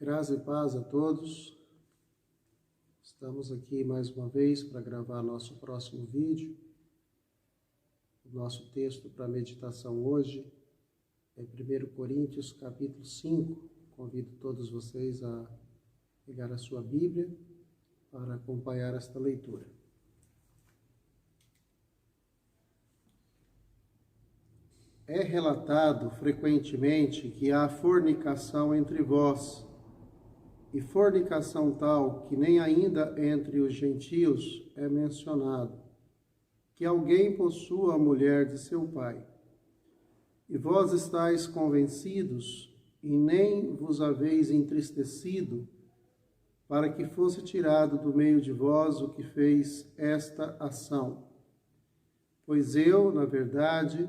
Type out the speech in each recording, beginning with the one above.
Graça e paz a todos. Estamos aqui mais uma vez para gravar nosso próximo vídeo. O nosso texto para meditação hoje é 1 Coríntios capítulo 5. Convido todos vocês a pegar a sua Bíblia para acompanhar esta leitura. É relatado frequentemente que há fornicação entre vós, e fornicação tal que nem ainda entre os gentios é mencionado, que alguém possua a mulher de seu pai. E vós estáis convencidos, e nem vos haveis entristecido, para que fosse tirado do meio de vós o que fez esta ação. Pois eu, na verdade,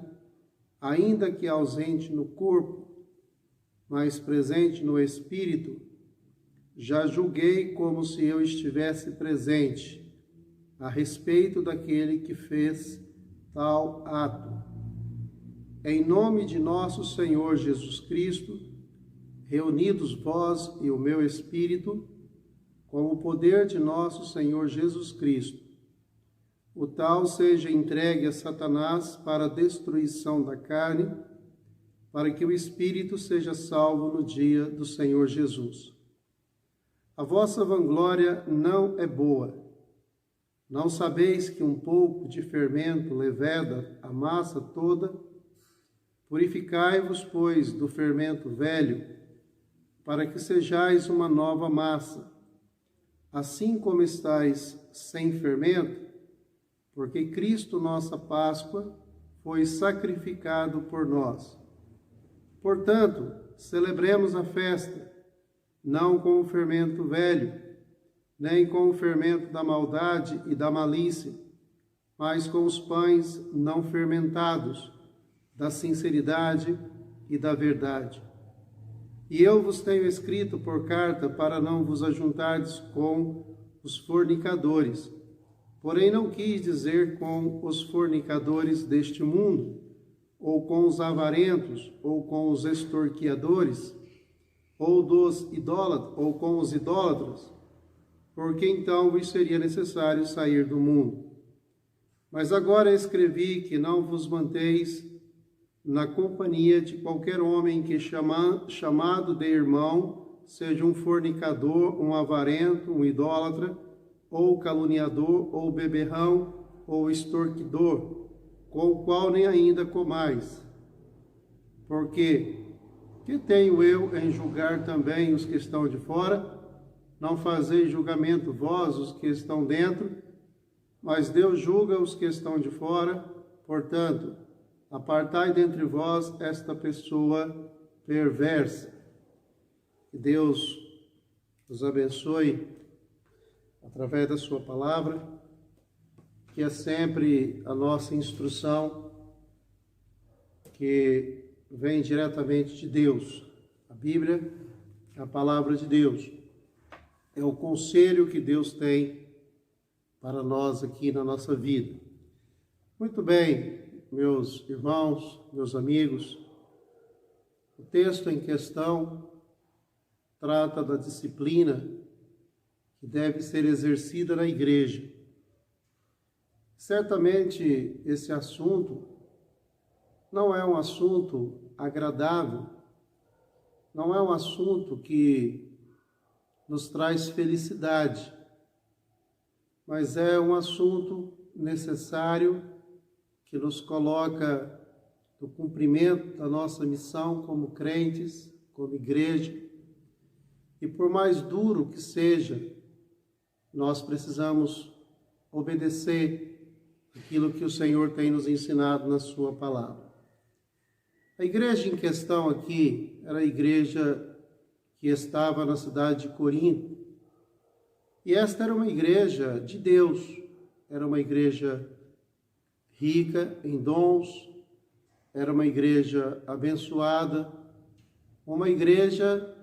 ainda que ausente no corpo, mas presente no espírito, já julguei como se eu estivesse presente, a respeito daquele que fez tal ato. Em nome de nosso Senhor Jesus Cristo, reunidos vós e o meu espírito, com o poder de nosso Senhor Jesus Cristo, o tal seja entregue a Satanás para a destruição da carne, para que o espírito seja salvo no dia do Senhor Jesus. A vossa vanglória não é boa. Não sabeis que um pouco de fermento leveda a massa toda? Purificai-vos, pois, do fermento velho, para que sejais uma nova massa, assim como estáis sem fermento, porque Cristo, nossa Páscoa, foi sacrificado por nós. Portanto, celebremos a festa, não com o fermento velho, nem com o fermento da maldade e da malícia, mas com os pães não fermentados, da sinceridade e da verdade. E eu vos tenho escrito por carta para não vos ajuntardes com os fornicadores, porém não quis dizer com os fornicadores deste mundo, ou com os avarentos, ou com os extorquiadores, ou com os idólatras, porque então vos seria necessário sair do mundo. Mas agora escrevi que não vos manteis na companhia de qualquer homem que chamado de irmão seja um fornicador, um avarento, um idólatra, ou caluniador, ou beberrão, ou extorquidor, com o qual nem ainda comais. Porque que tenho eu em julgar também os que estão de fora? Não fazeis julgamento vós, os que estão dentro, mas Deus julga os que estão de fora. Portanto, apartai dentre vós esta pessoa perversa. Que Deus os abençoe através da sua palavra, que é sempre a nossa instrução, que vem diretamente de Deus. A Bíblia é a palavra de Deus. É o conselho que Deus tem para nós aqui na nossa vida. Muito bem, meus irmãos, meus amigos, o texto em questão trata da disciplina que deve ser exercida na igreja. Certamente esse assunto não é um assunto agradável, não é um assunto que nos traz felicidade, mas é um assunto necessário que nos coloca no cumprimento da nossa missão como crentes, como igreja, e por mais duro que seja, nós precisamos obedecer aquilo que o Senhor tem nos ensinado na sua palavra. A igreja em questão aqui era a igreja que estava na cidade de Corinto. E esta era uma igreja de Deus, era uma igreja rica em dons, era uma igreja abençoada, uma igreja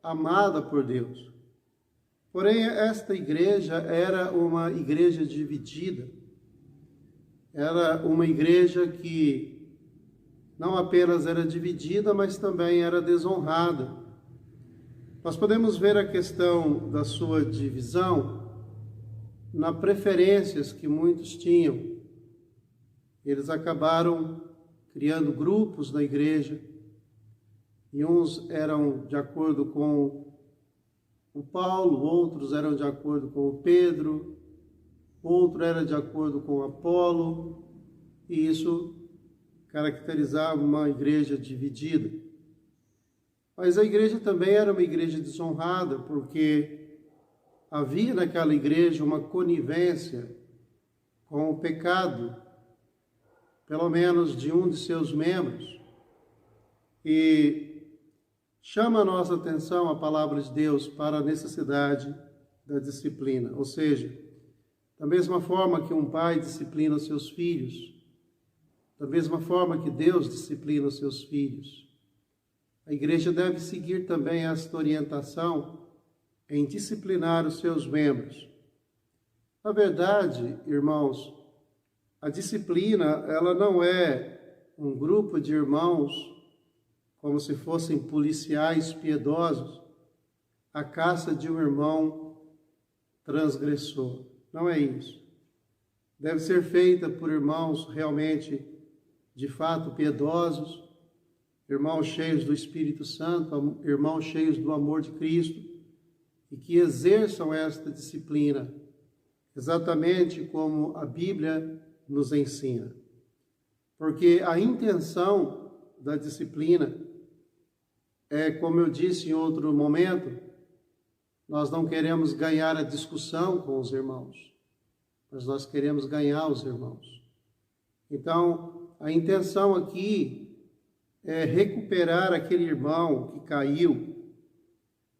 amada por Deus. Porém, esta igreja era uma igreja dividida, era uma igreja que não apenas era dividida, mas também era desonrada. Nós podemos ver a questão da sua divisão nas preferências que muitos tinham. Eles acabaram criando grupos na igreja, e uns eram de acordo com o Paulo, outros eram de acordo com o Pedro, outro era de acordo com o Apolo, e isso caracterizava uma igreja dividida. Mas a igreja também era uma igreja desonrada, porque havia naquela igreja uma conivência com o pecado, pelo menos de um de seus membros. E chama a nossa atenção a palavra de Deus para a necessidade da disciplina. Ou seja, da mesma forma que um pai disciplina os seus filhos, da mesma forma que Deus disciplina os seus filhos, a igreja deve seguir também esta orientação em disciplinar os seus membros. Na verdade, irmãos, a disciplina, ela não é um grupo de irmãos como se fossem policiais piedosos à caça de um irmão transgressor. Não é isso. Deve ser feita por irmãos realmente, de fato, piedosos, irmãos cheios do Espírito Santo, irmãos cheios do amor de Cristo, e que exerçam esta disciplina, exatamente como a Bíblia nos ensina. Porque a intenção da disciplina é, como eu disse em outro momento, nós não queremos ganhar a discussão com os irmãos, mas nós queremos ganhar os irmãos. Então, a intenção aqui é recuperar aquele irmão que caiu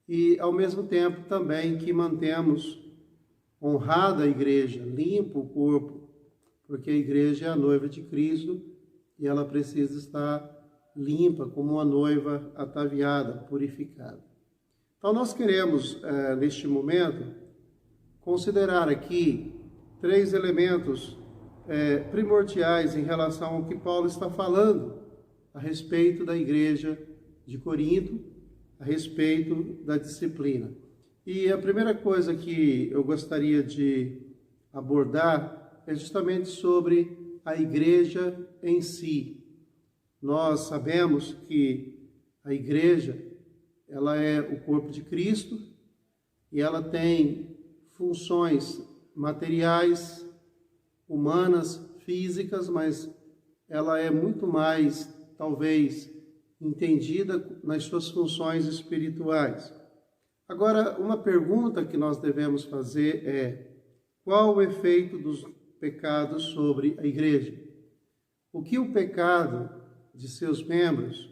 e, ao mesmo tempo, também que mantemos honrada a igreja, limpo o corpo, porque a igreja é a noiva de Cristo e ela precisa estar limpa como uma noiva ataviada, purificada. Então, nós queremos, neste momento, considerar aqui 3 elementos primordiais em relação ao que Paulo está falando a respeito da igreja de Corinto, a respeito da disciplina. E a primeira coisa que eu gostaria de abordar é justamente sobre a igreja em si. Nós sabemos que a igreja, ela é o corpo de Cristo e ela tem funções materiais, humanas, físicas, mas ela é muito mais, talvez, entendida nas suas funções espirituais. Agora, uma pergunta que nós devemos fazer é: qual o efeito dos pecados sobre a igreja? O que o pecado de seus membros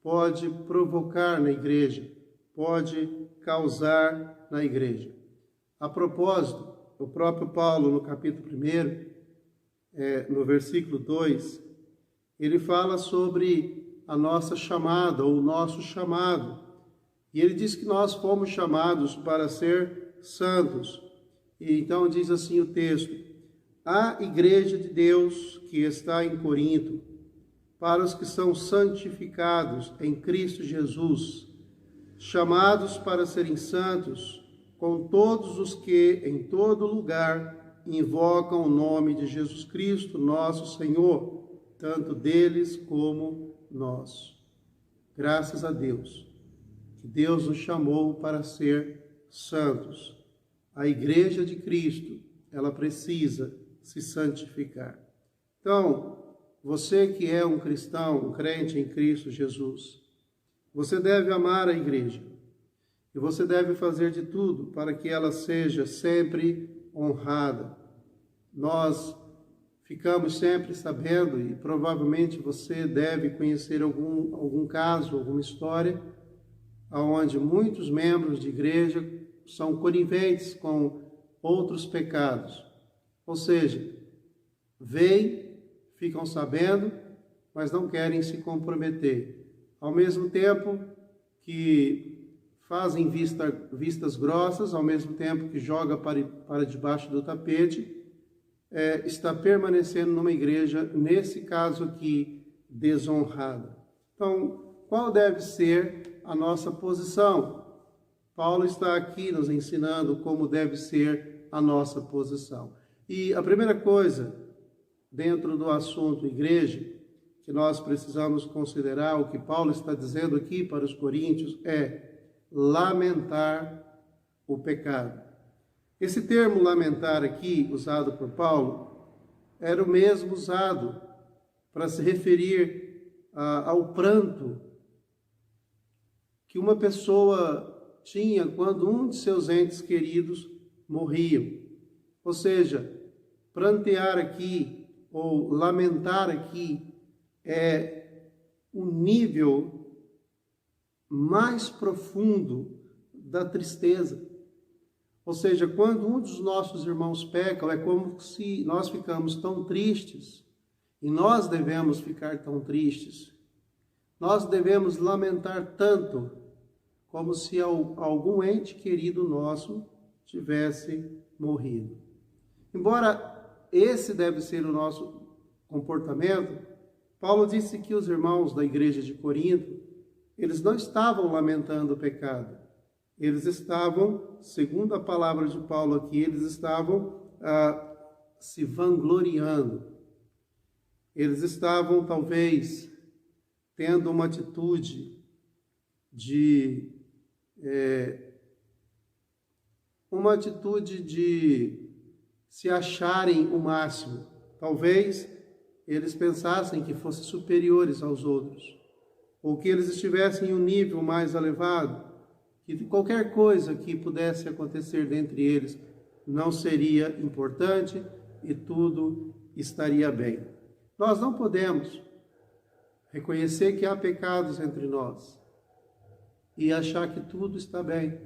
pode provocar na igreja, pode causar na igreja? A propósito, o próprio Paulo, no capítulo 1, no versículo 2, ele fala sobre a nossa chamada, ou o nosso chamado. E ele diz que nós fomos chamados para ser santos. E então diz assim o texto: a igreja de Deus que está em Corinto, para os que são santificados em Cristo Jesus, chamados para serem santos, com todos os que em todo lugar invocam o nome de Jesus Cristo, nosso Senhor, tanto deles como nós. Graças a Deus, que Deus nos chamou para ser santos. A igreja de Cristo, ela precisa se santificar. Então, você que é um cristão, um crente em Cristo Jesus, você deve amar a igreja. E você deve fazer de tudo para que ela seja sempre honrada. Nós ficamos sempre sabendo, e provavelmente você deve conhecer algum caso, alguma história, onde muitos membros de igreja são coniventes com outros pecados. Ou seja, veem, ficam sabendo, mas não querem se comprometer. Ao mesmo tempo que fazem vistas grossas, ao mesmo tempo que joga para debaixo do tapete, está permanecendo numa igreja, nesse caso aqui, desonrada. Então, qual deve ser a nossa posição? Paulo está aqui nos ensinando como deve ser a nossa posição. E a primeira coisa, dentro do assunto igreja, que nós precisamos considerar, o que Paulo está dizendo aqui para os coríntios, é lamentar o pecado. Esse termo lamentar aqui, usado por Paulo, era o mesmo usado para se referir ao pranto que uma pessoa tinha quando um de seus entes queridos morriam. Ou seja, prantear aqui, ou lamentar aqui, é o nível mais profundo da tristeza. Ou seja, quando um dos nossos irmãos peca, é como se nós ficamos tão tristes, e nós devemos ficar tão tristes. Nós devemos lamentar tanto, como se algum ente querido nosso tivesse morrido. Embora esse deve ser o nosso comportamento, Paulo disse que os irmãos da igreja de Corinto, eles não estavam lamentando o pecado. Eles estavam, segundo a palavra de Paulo aqui, eles estavam se vangloriando. Eles estavam, talvez, tendo uma atitude de se acharem o máximo. Talvez eles pensassem que fossem superiores aos outros, ou que eles estivessem em um nível mais elevado, que qualquer coisa que pudesse acontecer dentre eles não seria importante e tudo estaria bem. Nós não podemos reconhecer que há pecados entre nós e achar que tudo está bem.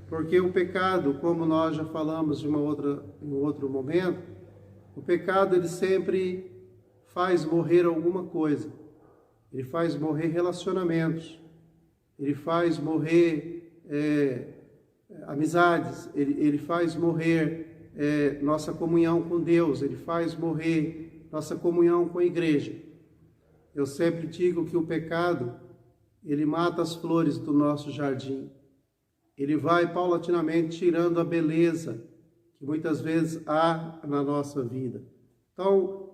Porque o pecado, como nós já falamos em um outro momento, o pecado ele sempre faz morrer alguma coisa. Ele faz morrer relacionamentos. Ele faz morrer amizades. Ele faz morrer nossa comunhão com Deus. Ele faz morrer nossa comunhão com a igreja. Eu sempre digo que o pecado, ele mata as flores do nosso jardim. Ele vai paulatinamente tirando a beleza que muitas vezes há na nossa vida. Então,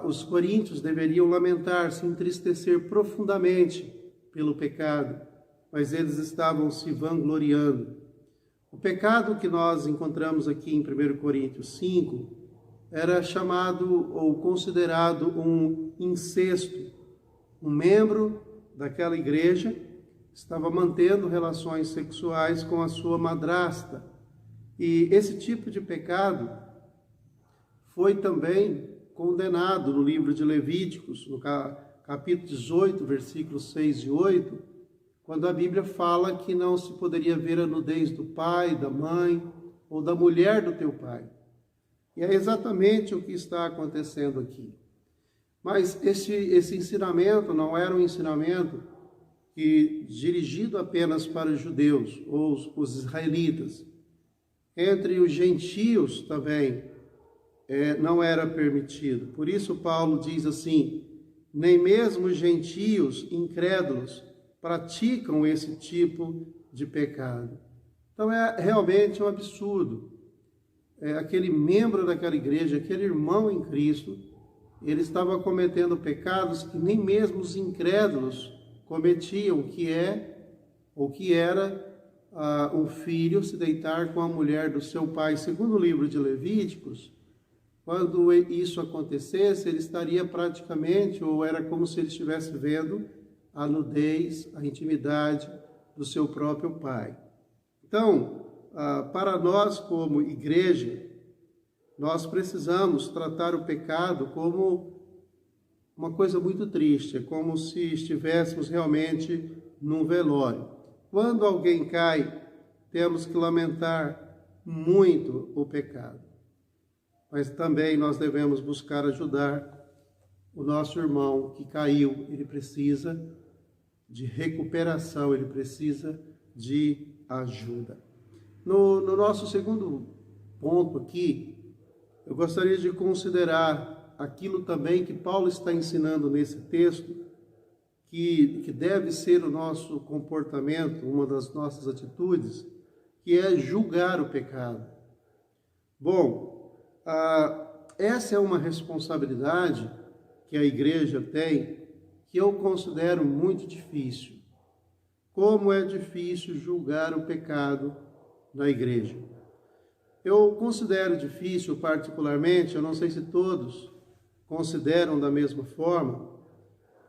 os coríntios deveriam lamentar, se entristecer profundamente pelo pecado, mas eles estavam se vangloriando. O pecado que nós encontramos aqui em 1 Coríntios 5 era chamado ou considerado um incesto. Um membro daquela igreja estava mantendo relações sexuais com a sua madrasta. E esse tipo de pecado foi também condenado no livro de Levíticos, no capítulo 18, versículos 6 e 8, quando a Bíblia fala que não se poderia ver a nudez do pai, da mãe ou da mulher do teu pai. E é exatamente o que está acontecendo aqui. Mas esse ensinamento não era um ensinamento dirigido apenas para os judeus ou os israelitas. Entre os gentios também não era permitido. Por isso Paulo diz assim: nem mesmo os gentios incrédulos praticam esse tipo de pecado. Então é realmente um absurdo. Aquele membro daquela igreja, aquele irmão em Cristo, ele estava cometendo pecados que nem mesmo os incrédulos cometiam, que era um filho se deitar com a mulher do seu pai. Segundo o livro de Levíticos, quando isso acontecesse, ele estaria praticamente, ou era como se ele estivesse vendo a nudez, a intimidade do seu próprio pai. Então, para nós como igreja, nós precisamos tratar o pecado como uma coisa muito triste, é como se estivéssemos realmente num velório. Quando alguém cai, temos que lamentar muito o pecado. Mas também nós devemos buscar ajudar o nosso irmão que caiu. Ele precisa de recuperação, ele precisa de ajuda. No nosso segundo ponto aqui, eu gostaria de considerar aquilo também que Paulo está ensinando nesse texto, que deve ser o nosso comportamento, uma das nossas atitudes, que é julgar o pecado. Bom, essa é uma responsabilidade que a igreja tem, que eu considero muito difícil. Como é difícil julgar o pecado na igreja. Eu considero difícil, particularmente, eu não sei se todos consideram da mesma forma,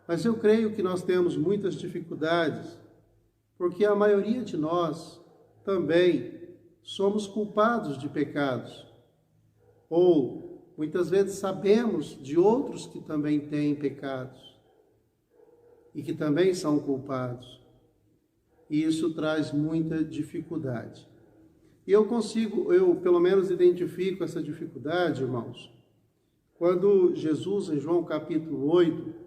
mas eu creio que nós temos muitas dificuldades, porque a maioria de nós também somos culpados de pecados. Ou, muitas vezes, sabemos de outros que também têm pecados e que também são culpados. E isso traz muita dificuldade. E eu pelo menos identifico essa dificuldade, irmãos, quando Jesus, em João capítulo 8,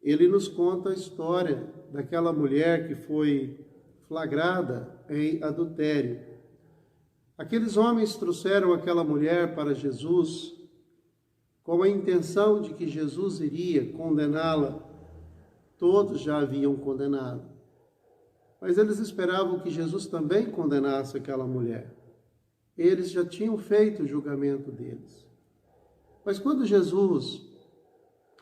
ele nos conta a história daquela mulher que foi flagrada em adultério. Aqueles homens trouxeram aquela mulher para Jesus com a intenção de que Jesus iria condená-la. Todos já haviam condenado. Mas eles esperavam que Jesus também condenasse aquela mulher. Eles já tinham feito o julgamento deles. Mas quando Jesus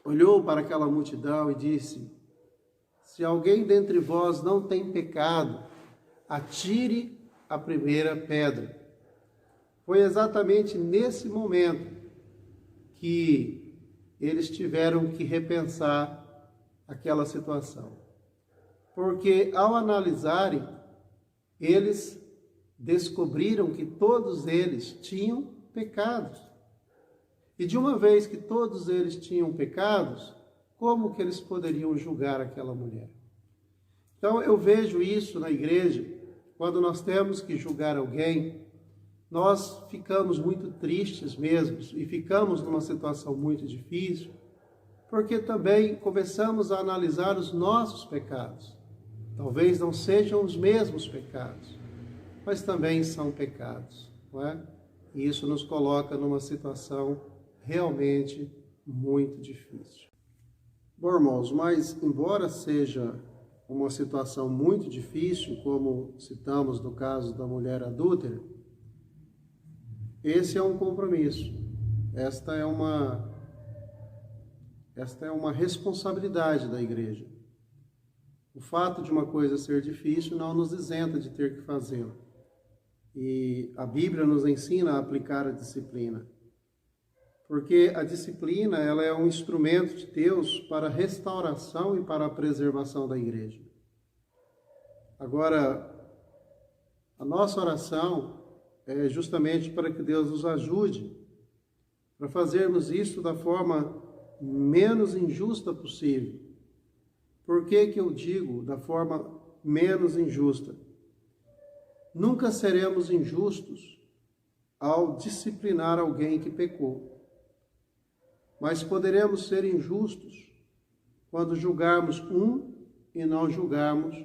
olhou para aquela multidão e disse: se alguém dentre vós não tem pecado, atire a primeira pedra. Foi exatamente nesse momento que eles tiveram que repensar aquela situação. Porque ao analisarem, eles descobriram que todos eles tinham pecados. E de uma vez que todos eles tinham pecados, como que eles poderiam julgar aquela mulher? Então eu vejo isso na igreja, quando nós temos que julgar alguém, nós ficamos muito tristes mesmo e ficamos numa situação muito difícil, porque também começamos a analisar os nossos pecados. Talvez não sejam os mesmos pecados, mas também são pecados, não é? E isso nos coloca numa situação realmente muito difícil. Bom, irmãos, mas embora seja uma situação muito difícil, como citamos no caso da mulher adúltera, esse é um compromisso, esta é uma responsabilidade da igreja. O fato de uma coisa ser difícil não nos isenta de ter que fazê-la. E a Bíblia nos ensina a aplicar a disciplina. Porque a disciplina, ela é um instrumento de Deus para a restauração e para a preservação da igreja. Agora, a nossa oração é justamente para que Deus nos ajude para fazermos isso da forma menos injusta possível. Por que eu digo da forma menos injusta? Nunca seremos injustos ao disciplinar alguém que pecou. Mas poderemos ser injustos quando julgarmos um e não julgarmos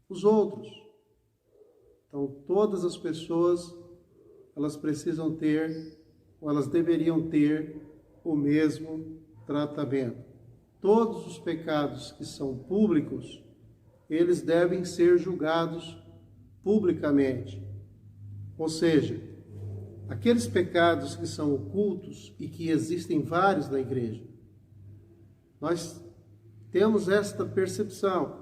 os outros. Então, todas as pessoas, elas precisam ter, ou elas deveriam ter, o mesmo tratamento. Todos os pecados que são públicos, eles devem ser julgados publicamente. Ou seja, aqueles pecados que são ocultos e que existem vários na igreja, nós temos esta percepção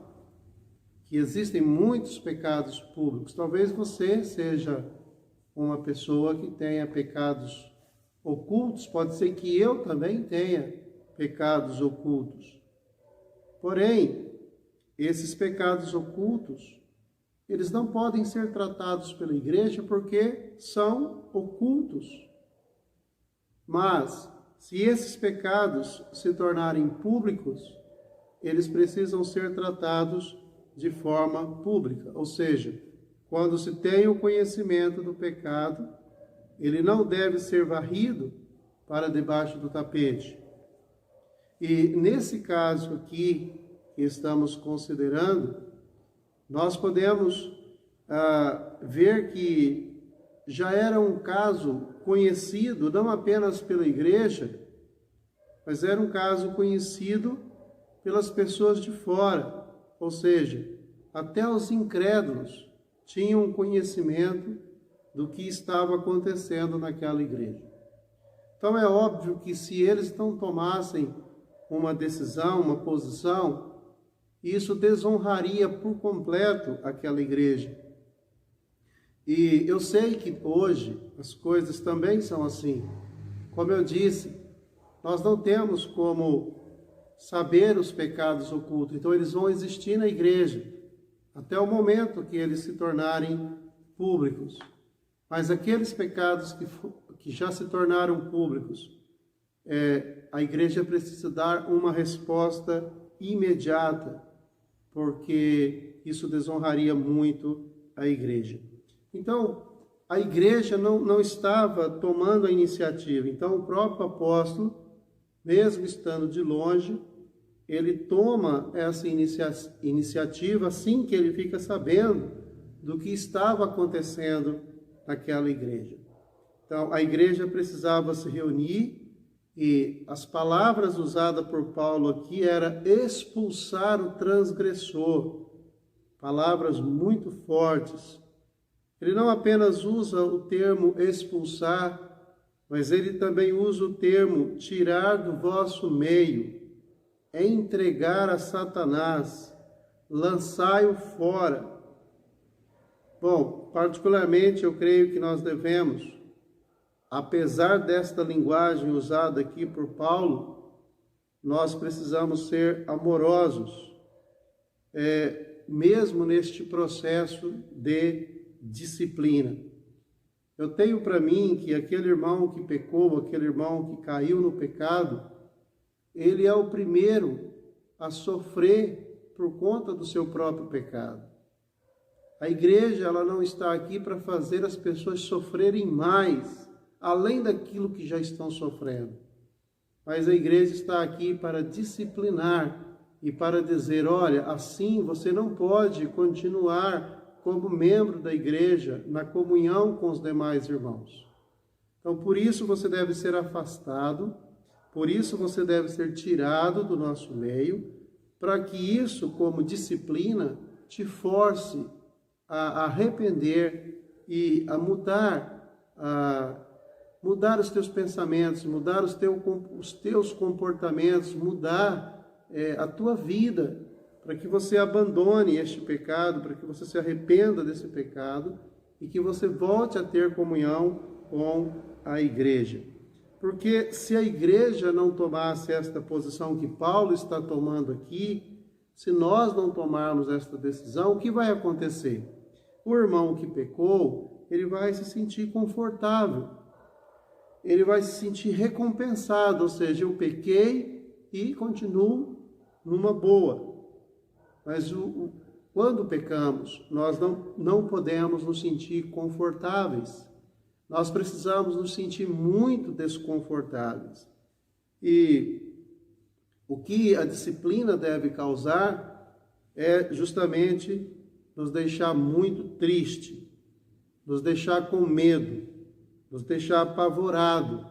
que existem muitos pecados públicos. Talvez você seja uma pessoa que tenha pecados ocultos, pode ser que eu também tenha pecados ocultos. Porém, esses pecados ocultos, eles não podem ser tratados pela igreja porque são ocultos. Mas, se esses pecados se tornarem públicos, eles precisam ser tratados de forma pública. Ou seja, quando se tem o conhecimento do pecado, ele não deve ser varrido para debaixo do tapete. E nesse caso aqui que estamos considerando, nós podemos ver que já era um caso conhecido não apenas pela igreja, mas era um caso conhecido pelas pessoas de fora, ou seja, até os incrédulos tinham conhecimento do que estava acontecendo naquela igreja. Então é óbvio que se eles não tomassem uma decisão, uma posição, isso desonraria por completo aquela igreja. E eu sei que hoje as coisas também são assim. Como eu disse, nós não temos como saber os pecados ocultos, então eles vão existir na igreja, até o momento que eles se tornarem públicos. Mas aqueles pecados que já se tornaram públicos, a igreja precisa dar uma resposta imediata, porque isso desonraria muito a igreja. Então, a igreja não estava tomando a iniciativa. Então, o próprio apóstolo, mesmo estando de longe, ele toma essa iniciativa assim que ele fica sabendo do que estava acontecendo naquela igreja. Então, a igreja precisava se reunir e as palavras usadas por Paulo aqui era expulsar o transgressor. Palavras muito fortes. Ele não apenas usa o termo expulsar, mas ele também usa o termo tirar do vosso meio, entregar a Satanás, lançai-o fora. Bom, particularmente eu creio que nós devemos, apesar desta linguagem usada aqui por Paulo, nós precisamos ser amorosos, mesmo neste processo de disciplina. Eu tenho para mim que aquele irmão que pecou, aquele irmão que caiu no pecado, ele é o primeiro a sofrer por conta do seu próprio pecado. A igreja, ela não está aqui para fazer as pessoas sofrerem mais, além daquilo que já estão sofrendo. Mas a igreja está aqui para disciplinar e para dizer, olha, assim você não pode continuar como membro da igreja, na comunhão com os demais irmãos. Então, por isso você deve ser afastado, por isso você deve ser tirado do nosso meio, para que isso, como disciplina, te force a arrepender e a mudar os teus pensamentos, mudar os teus comportamentos, mudar a tua vida, para que você abandone este pecado, para que você se arrependa desse pecado e que você volte a ter comunhão com a igreja. Porque se a igreja não tomasse esta posição que Paulo está tomando aqui, se nós não tomarmos esta decisão, o que vai acontecer? O irmão que pecou, ele vai se sentir confortável, ele vai se sentir recompensado, ou seja, eu pequei e continuo numa boa. Mas quando pecamos, nós não podemos nos sentir confortáveis. Nós precisamos nos sentir muito desconfortáveis. E o que a disciplina deve causar é justamente nos deixar muito triste, nos deixar com medo, nos deixar apavorado,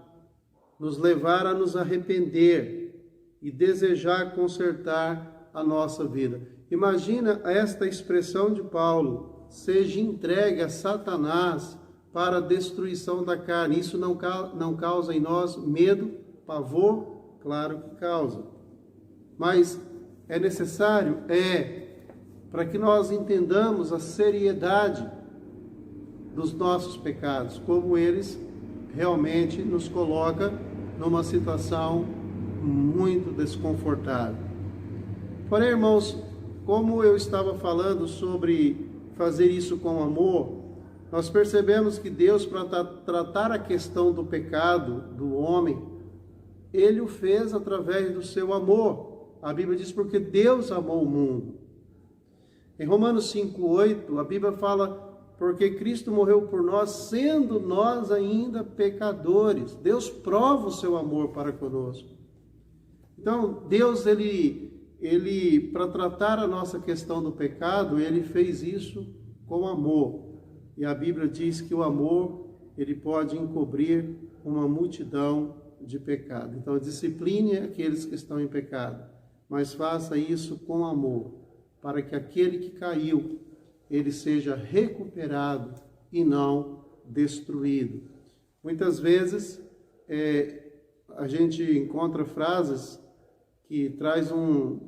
nos levar a nos arrepender e desejar consertar a nossa vida. Imagina esta expressão de Paulo, seja entregue a Satanás para a destruição da carne. Isso não causa em nós medo, pavor? Claro que causa. Mas é necessário? Para que nós entendamos a seriedade dos nossos pecados, como eles realmente nos colocam numa situação muito desconfortável. Porém, irmãos, como eu estava falando sobre fazer isso com amor, nós percebemos que Deus, para tratar a questão do pecado do homem, Ele o fez através do seu amor. A Bíblia diz, porque Deus amou o mundo. Em Romanos 5,8, a Bíblia fala, porque Cristo morreu por nós, sendo nós ainda pecadores. Deus prova o seu amor para conosco. Então, Deus, Ele para tratar a nossa questão do pecado, Ele fez isso com amor. E a Bíblia diz que o amor, ele pode encobrir uma multidão de pecado. Então, discipline aqueles que estão em pecado. mas faça isso com amor, para que aquele que caiu, ele seja recuperado e não destruído. Muitas vezes a gente encontra frases que traz um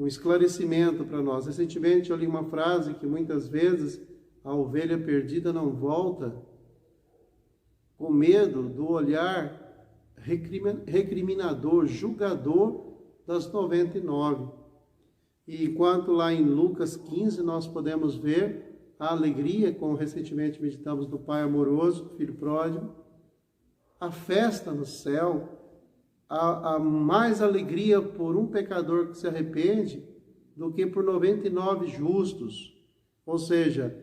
esclarecimento para nós. Recentemente eu li uma frase que muitas vezes a ovelha perdida não volta com medo do olhar recriminador, julgador das 99. E enquanto lá em Lucas 15 nós podemos ver a alegria, como recentemente meditamos do Pai amoroso, do Filho pródigo, a festa no céu, a mais alegria por um pecador que se arrepende do que por 99 justos. Ou seja,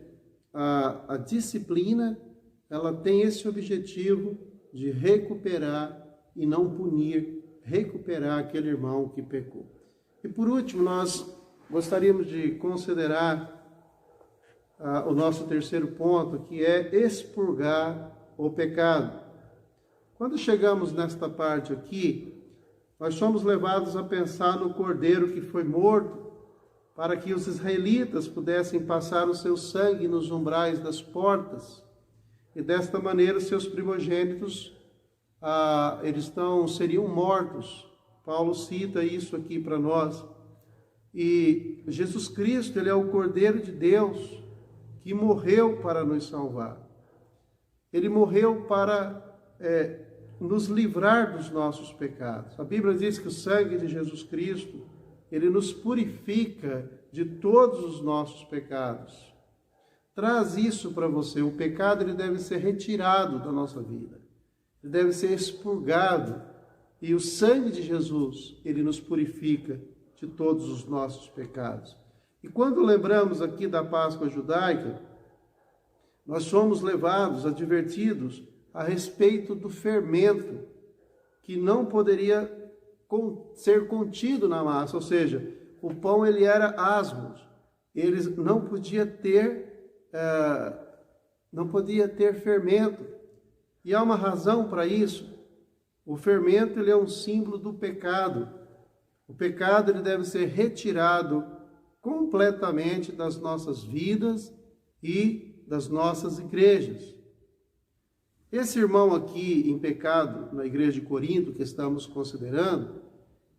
a disciplina, ela tem esse objetivo de recuperar e não punir, recuperar aquele irmão que pecou. E por último, nós gostaríamos de considerar o nosso terceiro ponto, que é expurgar o pecado. Quando chegamos nesta parte aqui, nós somos levados a pensar no cordeiro que foi morto para que os israelitas pudessem passar o seu sangue nos umbrais das portas. E desta maneira, seus primogênitos seriam mortos. Paulo cita isso aqui para nós. E Jesus Cristo, ele é o Cordeiro de Deus que morreu para nos salvar. Ele morreu para nos livrar dos nossos pecados. A Bíblia diz que o sangue de Jesus Cristo, ele nos purifica de todos os nossos pecados. Traz isso para você. O pecado, ele deve ser retirado da nossa vida. Ele deve ser expurgado. E o sangue de Jesus, ele nos purifica de todos os nossos pecados. E quando lembramos aqui da Páscoa judaica, nós somos levados, advertidos a respeito do fermento que não poderia ser contido na massa, ou seja, o pão ele era asmo, ele não podia ter fermento. E há uma razão para isso. O fermento ele é um símbolo do pecado. O pecado ele deve ser retirado completamente das nossas vidas e das nossas igrejas. Esse irmão aqui em pecado, na igreja de Corinto, que estamos considerando,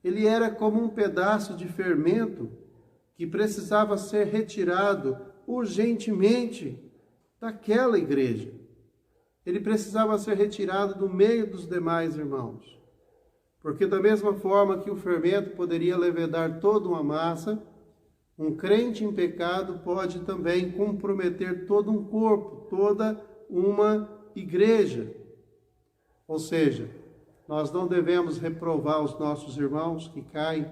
ele era como um pedaço de fermento que precisava ser retirado urgentemente daquela igreja. Ele precisava ser retirado do meio dos demais irmãos. Porque da mesma forma que o fermento poderia levedar toda uma massa, um crente em pecado pode também comprometer todo um corpo, toda uma igreja. Ou seja, nós não devemos reprovar os nossos irmãos que caem,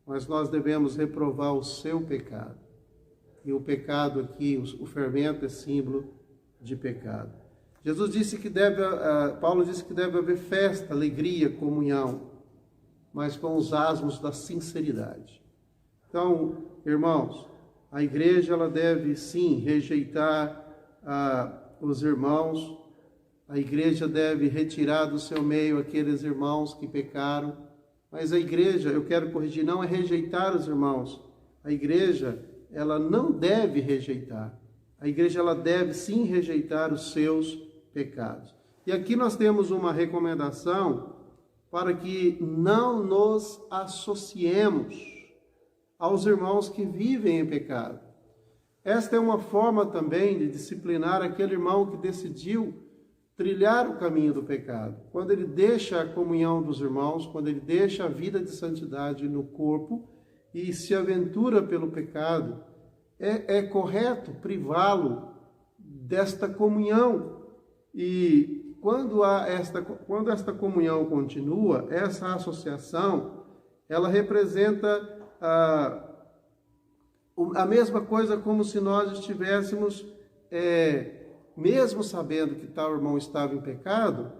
mas nós devemos reprovar o seu pecado. E o pecado aqui, o fermento é símbolo de pecado. Jesus disse que Paulo disse que deve haver festa, alegria, comunhão, mas com os asmos da sinceridade. Então, irmãos, a igreja ela deve sim rejeitar os irmãos. A igreja deve retirar do seu meio aqueles irmãos que pecaram. Mas a igreja, eu quero corrigir, não é rejeitar os irmãos. A igreja, ela não deve rejeitar. A igreja, ela deve sim rejeitar os seus pecados. E aqui nós temos uma recomendação para que não nos associemos aos irmãos que vivem em pecado. Esta é uma forma também de disciplinar aquele irmão que decidiu trilhar o caminho do pecado. Quando ele deixa a comunhão dos irmãos, quando ele deixa a vida de santidade no corpo e se aventura pelo pecado, é correto privá-lo desta comunhão. E quando esta comunhão continua, essa associação, ela representa a mesma coisa como se nós estivéssemos mesmo sabendo que tal irmão estava em pecado,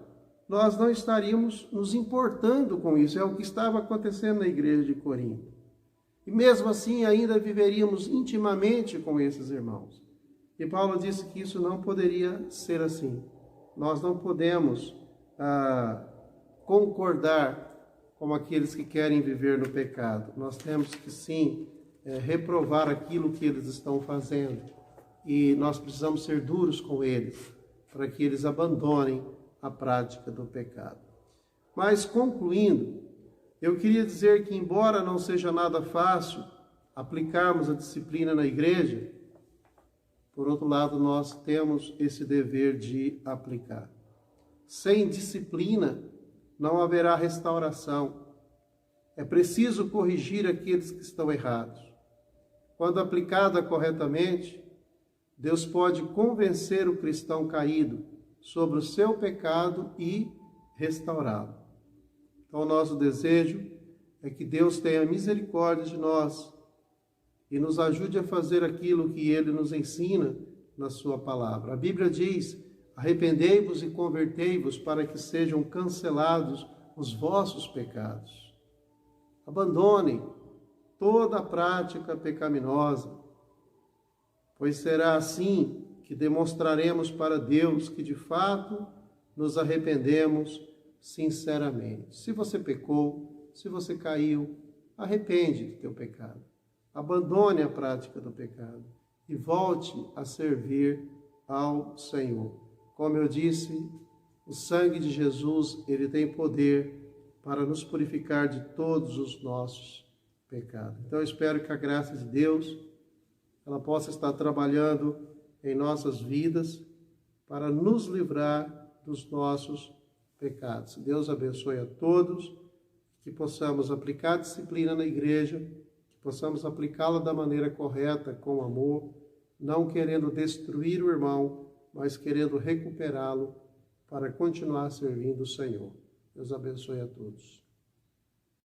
nós não estaríamos nos importando com isso. É o que estava acontecendo na igreja de Corinto. E mesmo assim ainda viveríamos intimamente com esses irmãos. E Paulo disse que isso não poderia ser assim. Nós não podemos concordar como aqueles que querem viver no pecado. Nós temos que, sim, reprovar aquilo que eles estão fazendo. E nós precisamos ser duros com eles, para que eles abandonem a prática do pecado. Mas, concluindo, eu queria dizer que, embora não seja nada fácil aplicarmos a disciplina na igreja, por outro lado, nós temos esse dever de aplicar. Sem disciplina, não haverá restauração. É preciso corrigir aqueles que estão errados. Quando aplicada corretamente, Deus pode convencer o cristão caído sobre o seu pecado e restaurá-lo. Então, o nosso desejo é que Deus tenha misericórdia de nós e nos ajude a fazer aquilo que Ele nos ensina na sua palavra. A Bíblia diz: arrependei-vos e convertei-vos para que sejam cancelados os vossos pecados. Abandonem toda a prática pecaminosa, pois será assim que demonstraremos para Deus que de fato nos arrependemos sinceramente. Se você pecou, se você caiu, arrepende do teu pecado. Abandone a prática do pecado e volte a servir ao Senhor. Como eu disse, o sangue de Jesus, ele tem poder para nos purificar de todos os nossos pecados. Então eu espero que a graça de Deus ela possa estar trabalhando em nossas vidas para nos livrar dos nossos pecados. Deus abençoe a todos, que possamos aplicar a disciplina na igreja, que possamos aplicá-la da maneira correta, com amor, não querendo destruir o irmão, mas querendo recuperá-lo para continuar servindo o Senhor. Deus abençoe a todos.